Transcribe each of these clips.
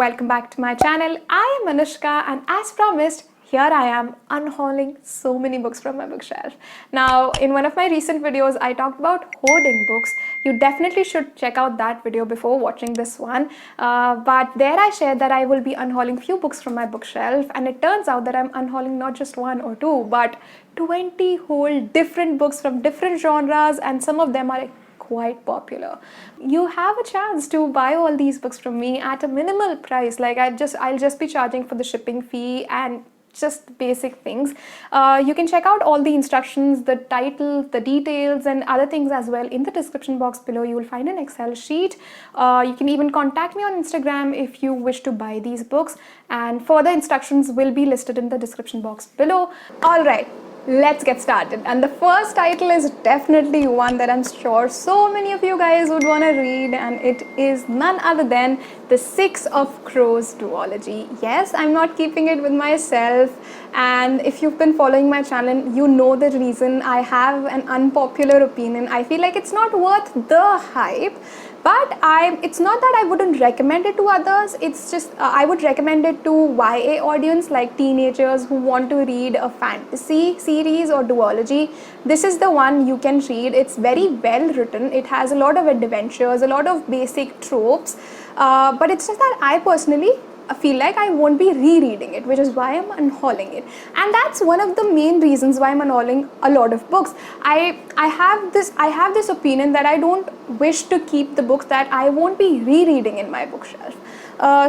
welcome back to my channel. I am Anushka and as promised, here I am unhauling so many books from my bookshelf. Now, in one of my recent videos, I talked about hoarding books. You definitely should check out that video before watching this one. But there I shared that I will be unhauling few books from my bookshelf, and it turns out that I'm unhauling not just one or two, but 20 whole different books from different genres, and some of them are quite popular. You have a chance to buy all these books from me at a minimal price. Like I'll just be charging for the shipping fee and just basic things. You can check out all the instructions, the title, the details and other things as well in the description box below. You will find an Excel sheet. You can even contact me on Instagram if you wish to buy these books, and further instructions will be listed in the description box below. All right, let's get started. And the first title is definitely one that I'm sure so many of you guys would want to read, and it is none other than The Six of Crows duology. Yes, I'm not keeping it with myself, and if you've been following my channel, you know the reason. I have an unpopular opinion. I feel like it's not worth the hype. But it's not that I wouldn't recommend it to others. It's just I would recommend it to YA audience, like teenagers who want to read a fantasy series or duology. This is the one you can read. It's very well written. It has a lot of adventures, a lot of basic tropes. But it's just that I personally feel like I won't be rereading it, which is why I'm unhauling it. And that's one of the main reasons why I'm unhauling a lot of books. I have this opinion that I don't wish to keep the books that I won't be rereading in my bookshelf.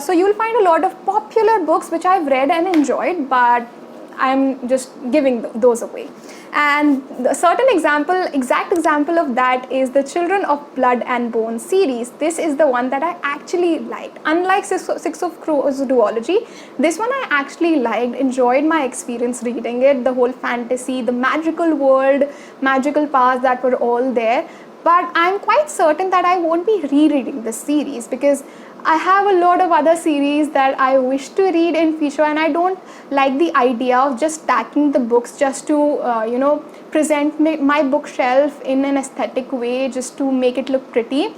So you'll find a lot of popular books which I've read and enjoyed, but I'm just giving those away. And the exact example of that is the Children of Blood and Bone series. This is the one that I actually liked. Unlike Six of Crows duology, this one I actually liked, enjoyed my experience reading it, the whole fantasy, the magical world, magical powers that were all there. But I'm quite certain that I won't be rereading this series because I have a lot of other series that I wish to read in future, and I don't like the idea of just stacking the books just to present my bookshelf in an aesthetic way, just to make it look pretty.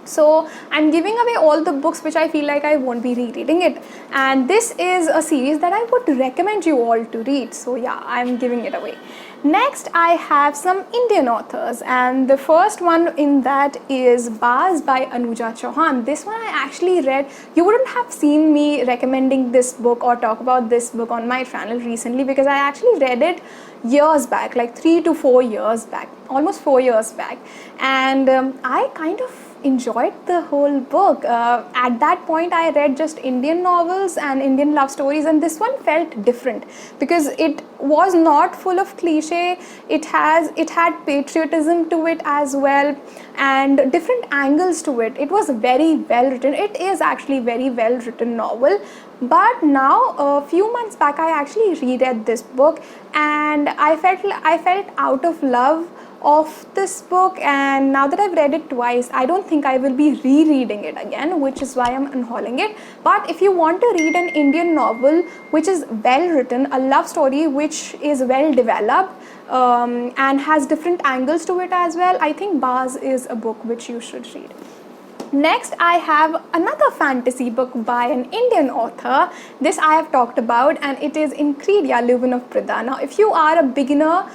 So I'm giving away all the books which I feel like I won't be rereading it, and this is a series that I would recommend you all to read. So yeah, I'm giving it away. Next, I have some Indian authors, and the first one in that is Baz by Anuja Chauhan. This one I actually read. You wouldn't have seen me recommending this book or talk about this book on my channel recently because I actually read it years back, like 3 to 4 years back, almost 4 years back, and I kind of enjoyed the whole book. At that point I read just Indian novels and Indian love stories, and this one felt different because it was not full of cliche. It had patriotism to it as well and different angles to it. It was very well written. It is actually very well written novel. But now a few months back I actually reread this book, and I felt out of love of this book, and now that I've read it twice, I don't think I will be rereading it again, which is why I'm unhauling it. But if you want to read an Indian novel which is well written, a love story which is well developed and has different angles to it as well, I think Baz is a book which you should read. Next, I have another fantasy book by an Indian author. This I have talked about, and it is Incredia, Leuven of Prida. Now, if you are a beginner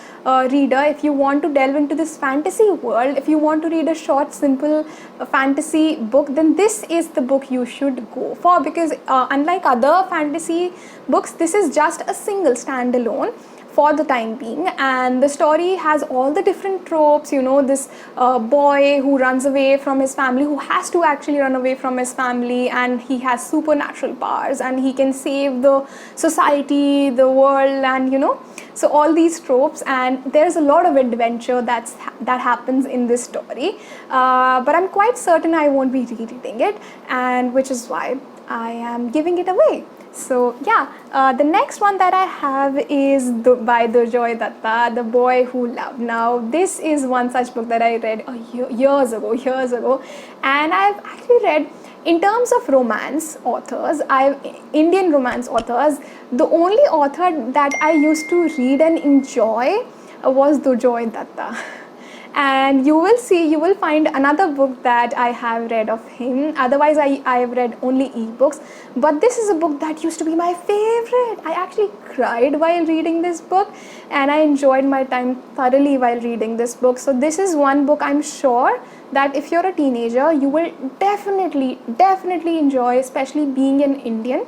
reader, if you want to delve into this fantasy world, if you want to read a short, simple fantasy book, then this is the book you should go for, because unlike other fantasy books, this is just a single standalone for the time being, and the story has all the different tropes. This boy who runs away from his family, who has to actually run away from his family, and he has supernatural powers and he can save the society, the world, and so all these tropes, and there's a lot of adventure that happens in this story, but I'm quite certain I won't be rereading it, and which is why I am giving it away. So yeah, the next one that I have is by Durjoy Datta, The Boy Who Loved. Now, this is one such book that I read years ago, and I've actually read, in terms of romance authors, Indian romance authors, the only author that I used to read and enjoy was Durjoy Datta. And you will find another book that I have read of him. Otherwise, I have read only ebooks. But this is a book that used to be my favorite. I actually cried while reading this book, and I enjoyed my time thoroughly while reading this book. So this is one book I'm sure that if you're a teenager, you will definitely enjoy, especially being an Indian.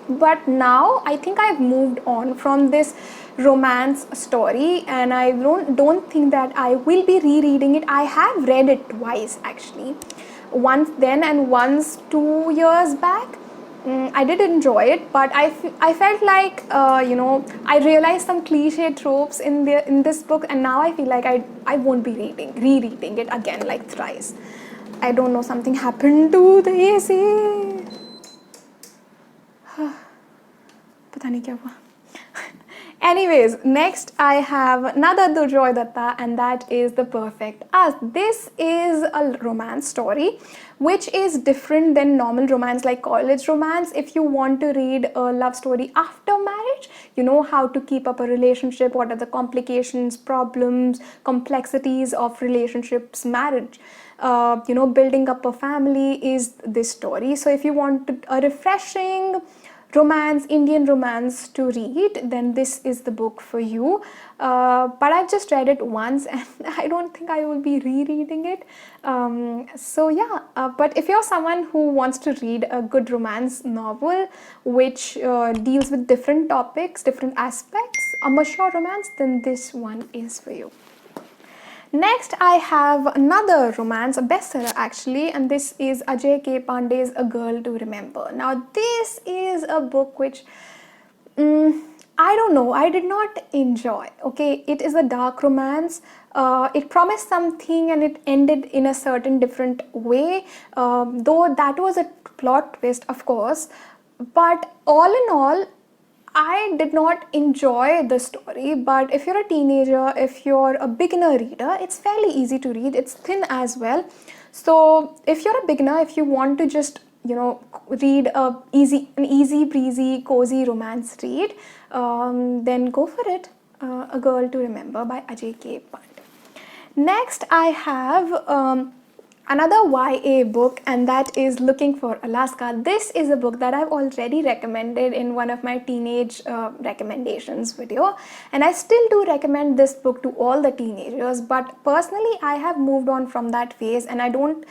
But now I think I've moved on from this romance story, and I don't think that I will be rereading it. I have read it twice actually, once then and once 2 years back. I did enjoy it, but I felt like I realized some cliche tropes in this book, and now I feel like I won't be rereading it again like thrice. I don't know, something happened to the AC. पता नहीं क्या हुआ. Anyways, next I have another Durjoy Datta, and that is The Perfect Us. This is a romance story which is different than normal romance like college romance. If you want to read a love story after marriage, you know how to keep up a relationship, what are the complications, problems, complexities of relationships, marriage, building up a family is this story. So if you want a refreshing romance, Indian romance to read, then this is the book for you. But I've just read it once, and I don't think I will be rereading it. But if you're someone who wants to read a good romance novel which deals with different topics, different aspects, a mature romance, then this one is for you. Next, I have another romance, a bestseller actually, and this is Ajay K. Pandey's A Girl to Remember. Now, this is a book which, I don't know, I did not enjoy. Okay, it is a dark romance. It promised something and it ended in a certain different way, though that was a plot twist, of course. But all in all, I did not enjoy the story. But if you're a teenager, if you're a beginner reader, it's fairly easy to read. It's thin as well. So if you're a beginner, if you want to just read an easy breezy cozy romance read, then go for it. A Girl to Remember by Ajay K. Pandey. Next, I have another YA book, and that is Looking for Alaska. This is a book that I've already recommended in one of my teenage recommendations video, and I still do recommend this book to all the teenagers. But personally, I have moved on from that phase, and I don't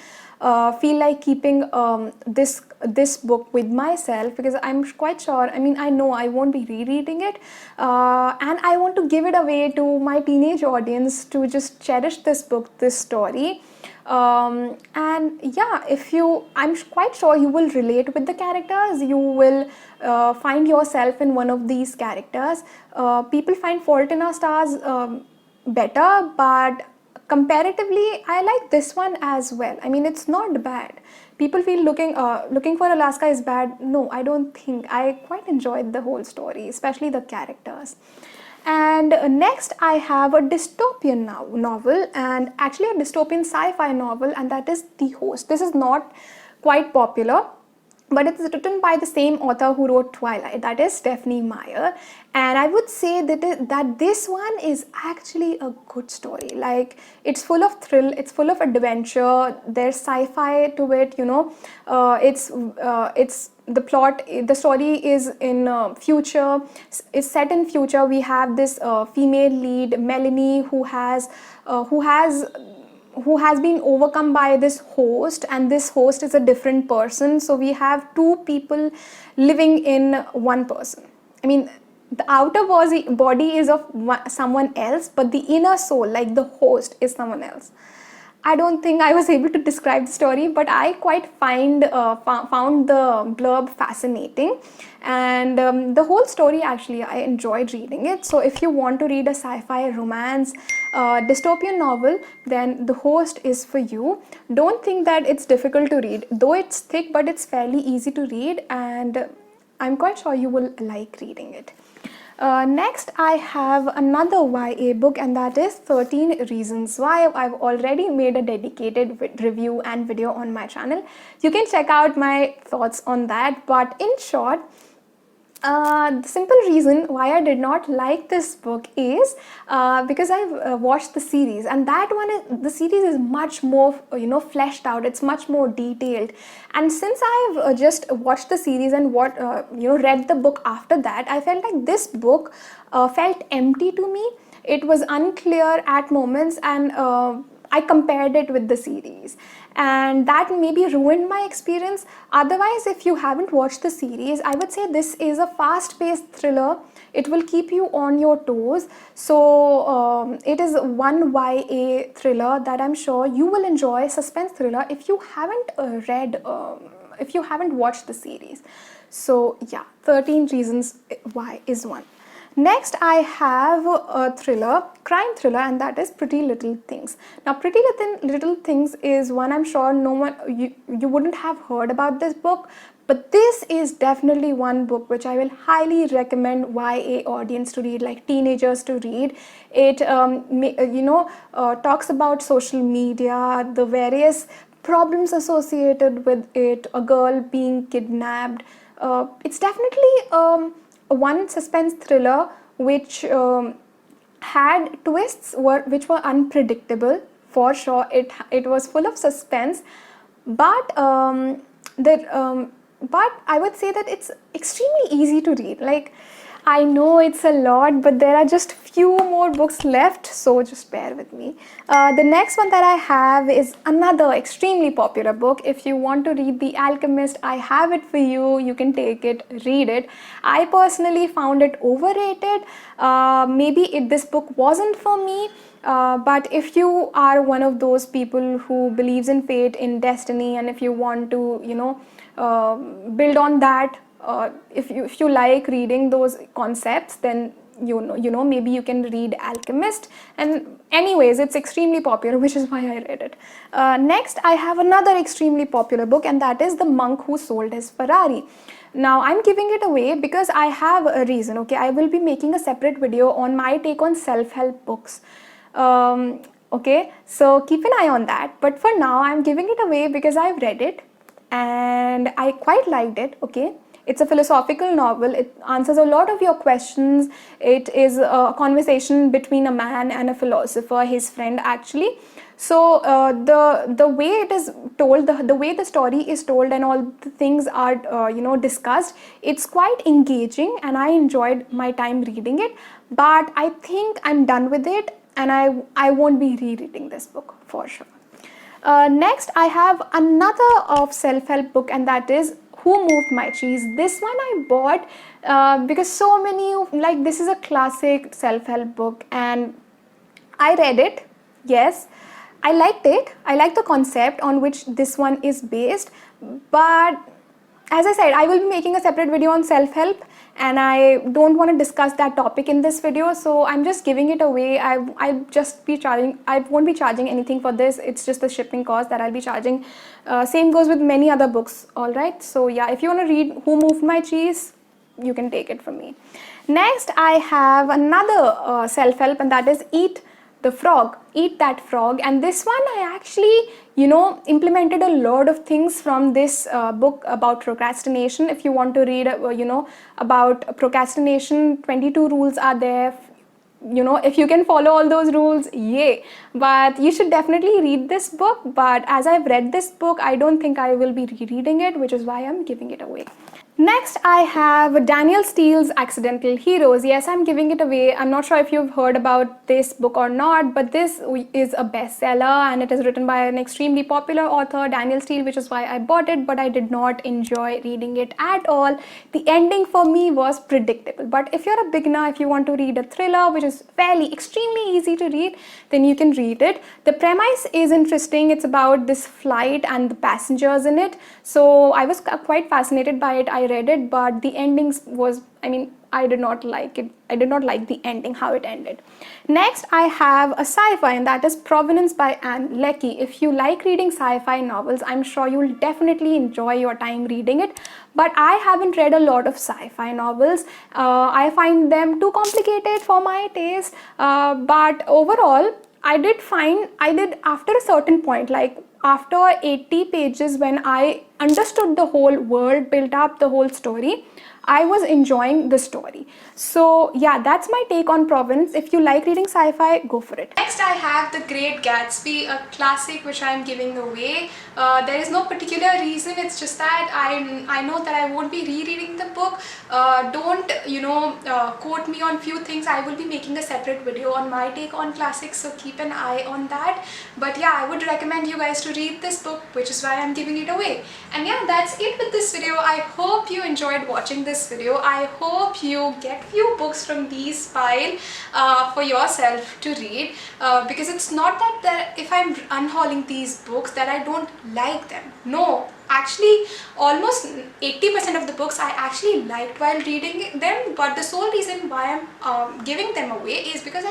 feel like keeping this book with myself, because I'm quite sure, I know I won't be rereading it, and I want to give it away to my teenage audience to just cherish this book, this story. And yeah, I'm quite sure you will relate with the characters. You will find yourself in one of these characters. People find Fault in Our Stars better, but comparatively, I like this one as well. It's not bad. People feel Looking for Alaska is bad. No, I don't think. I quite enjoyed the whole story, especially the characters. And next, I have a dystopian novel, and actually a dystopian sci-fi novel, and that is The Host. This is not quite popular, but it's written by the same author who wrote Twilight, that is Stephenie Meyer. And I would say that this one is actually a good story. Like, it's full of thrill, it's full of adventure, there's sci-fi to it, it's the plot, the story is in future, is set in future. We have this female lead, Melanie, who has been overcome by this host, and this host is a different person. So we have two people living in one person. The outer body is of someone else, but the inner soul, like the host, is someone else. I don't think I was able to describe the story, but I quite found the blurb fascinating, and the whole story, actually, I enjoyed reading it. So if you want to read a sci-fi romance dystopian novel, then The Host is for you. Don't think that it's difficult to read, though it's thick, but it's fairly easy to read, and I'm quite sure you will like reading it. Next, I have another YA book, and that is 13 Reasons Why. I've already made a dedicated review and video on my channel. You can check out my thoughts on that. But in short, The simple reason why I did not like this book is because I've watched the series, and the series is much more fleshed out. It's much more detailed, and since I've just watched the series and read the book after that, I felt like this book felt empty to me. It was unclear at moments, and I compared it with the series, and that maybe ruined my experience. Otherwise, if you haven't watched the series, I would say this is a fast-paced thriller. It will keep you on your toes. So it is one YA thriller that I'm sure you will enjoy, suspense thriller, if you haven't if you haven't watched the series. So yeah, 13 Reasons Why is one. Next, I have a crime thriller, and that is Pretty Little Things. Now, Pretty Little Things is one I'm sure you wouldn't have heard about this book, but this is definitely one book which I will highly recommend YA audience to read, like teenagers to read. It talks about social media, the various problems associated with it, a girl being kidnapped. It's definitely one suspense thriller which had twists which were unpredictable. For sure, it was full of suspense, but but I would say that it's extremely easy to read. Like, I know it's a lot, but there are just few more books left, so just bear with me. The next one that I have is another extremely popular book. If you want to read The Alchemist, I have it for you. You can take it, read it. I personally found it overrated. This book wasn't for me. But if you are one of those people who believes in fate, in destiny, and if you want to, build on that, if you like reading those concepts, then maybe you can read Alchemist. And anyways, it's extremely popular, which is why I read it. Next, I have another extremely popular book, and that is The Monk Who Sold His Ferrari. Now, I'm giving it away because I have a reason. Okay, I will be making a separate video on my take on self-help books. Okay, so keep an eye on that. But for now, I'm giving it away because I've read it and I quite liked it. Okay, it's a philosophical novel. It answers a lot of your questions. It is a conversation between a man and a philosopher, his friend actually. So the way it is told, the way the story is told, and all the things are discussed, it's quite engaging, and I enjoyed my time reading it. But I think I'm done with it, and I won't be rereading this book for sure. Next, I have another of self-help book, and that is Who Moved My Cheese. This one I bought because so many, this is a classic self-help book, and I read it. Yes, I liked it. I like the concept on which this one is based, but as I said, I will be making a separate video on self-help, and I don't want to discuss that topic in this video, so I'm just giving it away. I won't be charging anything for this. It's just the shipping cost that I'll be charging. Same goes with many other books, alright? So yeah, if you want to read Who Moved My Cheese, you can take it from me. Next, I have another self-help, and that is Eat That Frog. And this one I actually implemented a lot of things from this book about procrastination. If you want to read about procrastination, 22 rules are there. If you can follow all those rules, yay. But you should definitely read this book. But as I've read this book, I don't think I will be rereading it, which is why I'm giving it away. Next, I have Danielle Steele's Accidental Heroes. Yes, I'm giving it away. I'm not sure if you've heard about this book or not, but this is a bestseller, and it is written by an extremely popular author, Danielle Steele, which is why I bought it, but I did not enjoy reading it at all. The ending for me was predictable. But if you're a beginner, if you want to read a thriller, which is extremely easy to read, then you can read it. The premise is interesting. It's about this flight and the passengers in it. So I was quite fascinated by it. I read it, but the endings was, I did not like it. I did not like the ending, how it ended. Next, I have a sci-fi, and that is Provenance by Anne Leckie. If you like reading sci-fi novels, I'm sure you'll definitely enjoy your time reading it. But I haven't read a lot of sci-fi novels. I find them too complicated for my taste. But overall, I did after a certain point, like after 80 pages, when I understood the whole world, built up the whole story, I was enjoying the story. So yeah, that's my take on Province. If you like reading sci-fi, go for it. Next I have The Great Gatsby, a classic which I am giving away. There is no particular reason, it's just that I know that I won't be rereading the book. Don't quote me on few things. I will be making a separate video on my take on classics, so keep an eye on that. But yeah, I would recommend you guys to read this book, which is why I'm giving it away. And yeah, that's it with this video. I hope you enjoyed watching this video. I hope you get few books from these pile for yourself to read, because it's not that if I'm unhauling these books that I don't like them. No, actually almost 80% of the books I actually liked while reading them, but the sole reason why I'm giving them away is because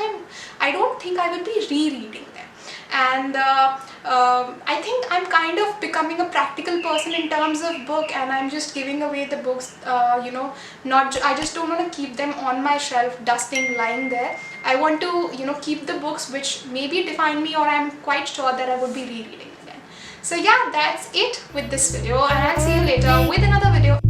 I don't think I will be rereading them. And I think I'm kind of becoming a practical person in terms of book, and I'm just giving away the books, I just don't want to keep them on my shelf dusting, lying there. I want to keep the books which maybe define me, or I'm quite sure that I would be rereading again. So yeah, that's it with this video, and I'll see you later with another video.